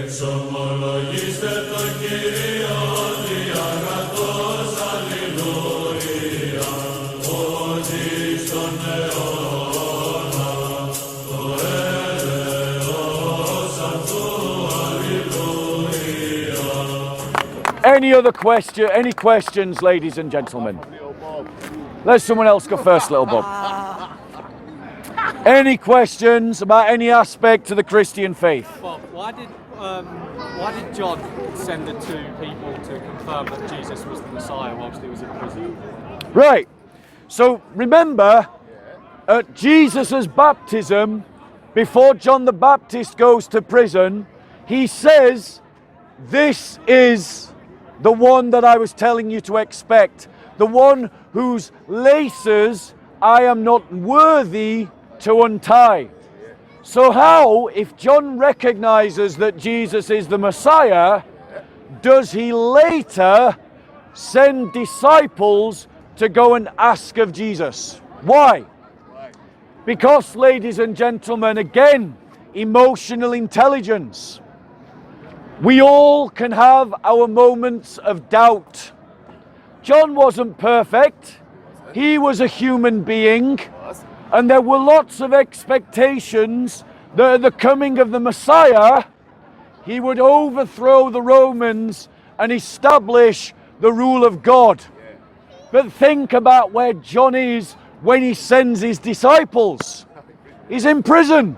Εξομολογήστε το Κύριο διαγραφός, αλληλούια, ότι στον αιώνα το έλεος αυτού, αλληλούια. Any questions, ladies and gentlemen? Let someone else go first, little Bob. Any questions about any aspect of the Christian faith? Bob, why did John send the two people to confirm that Jesus was the Messiah whilst he was in prison? Right. So remember, at Jesus' baptism, before John the Baptist goes to prison, he says, "This is the one that I was telling you to expect, the one whose laces I am not worthy to untie." So how, if John recognizes that Jesus is the Messiah, does he later send disciples to go and ask of Jesus? Why? Because, ladies and gentlemen, again, emotional intelligence. We all can have our moments of doubt. John wasn't perfect. He was a human being. And there were lots of expectations that at the coming of the Messiah, he would overthrow the Romans and establish the rule of God. But think about where John is when he sends his disciples. He's in prison.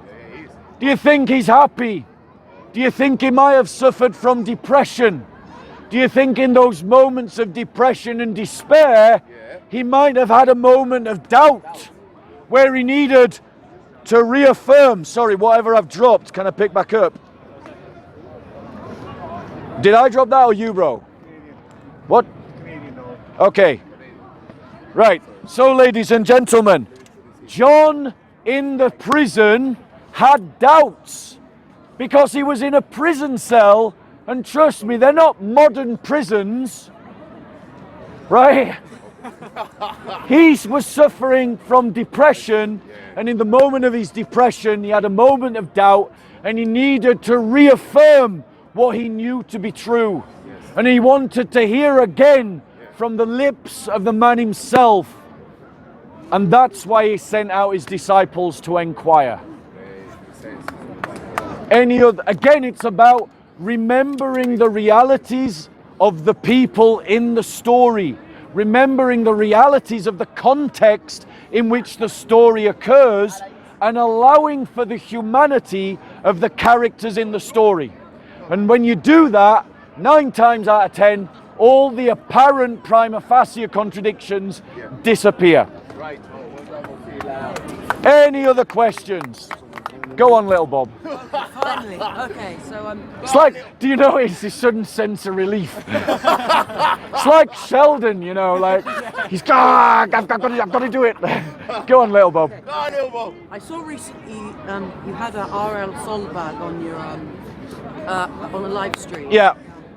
Do you think he's happy? Do you think he might have suffered from depression? Do you think in those moments of depression and despair, he might have had a moment of doubt where he needed to reaffirm, sorry, whatever I've dropped, can I pick back up? Did I drop that or you, bro? What? Okay. Right, so ladies and gentlemen, John in the prison had doubts because he was in a prison cell, and trust me, they're not modern prisons, right? He was suffering from depression, and in the moment of his depression, he had a moment of doubt, and he needed to reaffirm what he knew to be true. And he wanted to hear again from the lips of the man himself. And that's why he sent out his disciples to inquire. Again, it's about remembering the realities of the people in the story. Remembering the realities of the context in which the story occurs, and allowing for the humanity of the characters in the story. And when you do that, 9 times out of 10, all the apparent prima facie contradictions disappear. Any other questions? Go on, little Bob. Finally, okay, so It's like, do you notice his sudden sense of relief? It's like Sheldon, you know, like, he's I've got to do it. Go on, little Bob. I saw recently you had a R.L. Solberg on your on a live stream. Yeah.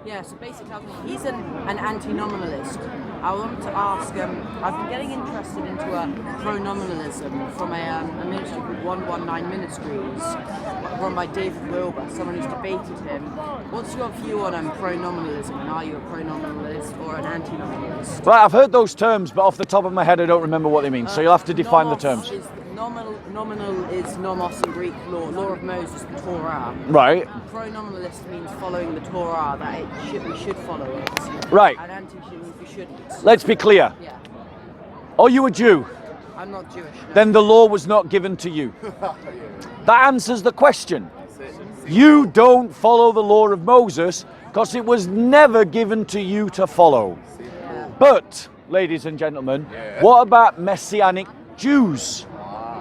Yeah, so basically he's an anti-nominalist. I wanted to ask, I've been getting interested into pro-nominalism from a ministry called 119 Ministries, run by David Wilber, someone who's debated him. What's your view on pro-nominalism, and are you a pro-nominalist or an anti-nominalist? Well, I've heard those terms, but off the top of my head I don't remember what they mean, so you'll have to define the terms. Nominal is nomos in Greek law of Moses, the Torah. Right. Pro-nominalist means following the Torah, that we should follow it. Right. And anti means we shouldn't. Let's be clear. Yeah. Are you a Jew? I'm not Jewish. No. Then the law was not given to you. That answers the question. You don't follow the law of Moses because it was never given to you to follow. Yeah. But, ladies and gentlemen, what about Messianic Jews?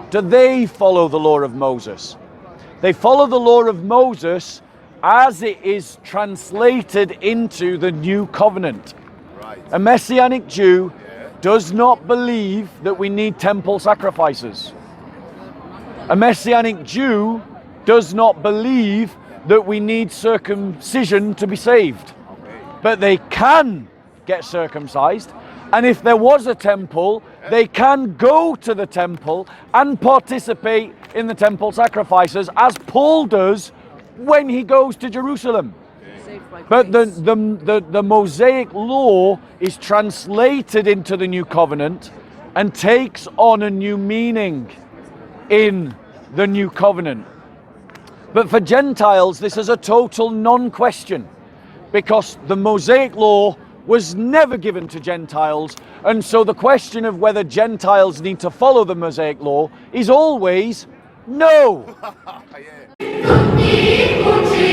Do they follow the law of Moses? They follow the law of Moses as it is translated into the new covenant. A Messianic Jew does not believe that we need temple sacrifices. A Messianic Jew does not believe that we need circumcision to be saved. But they can get circumcised, and if there was a temple, they can go to the temple and participate in the temple sacrifices, as Paul does when he goes to Jerusalem. Saved by But grace. the Mosaic law is translated into the new covenant and takes on a new meaning in the new covenant. But for Gentiles, this is a total non-question, because the Mosaic law was never given to Gentiles, and so the question of whether Gentiles need to follow the Mosaic law is always no. Ikuti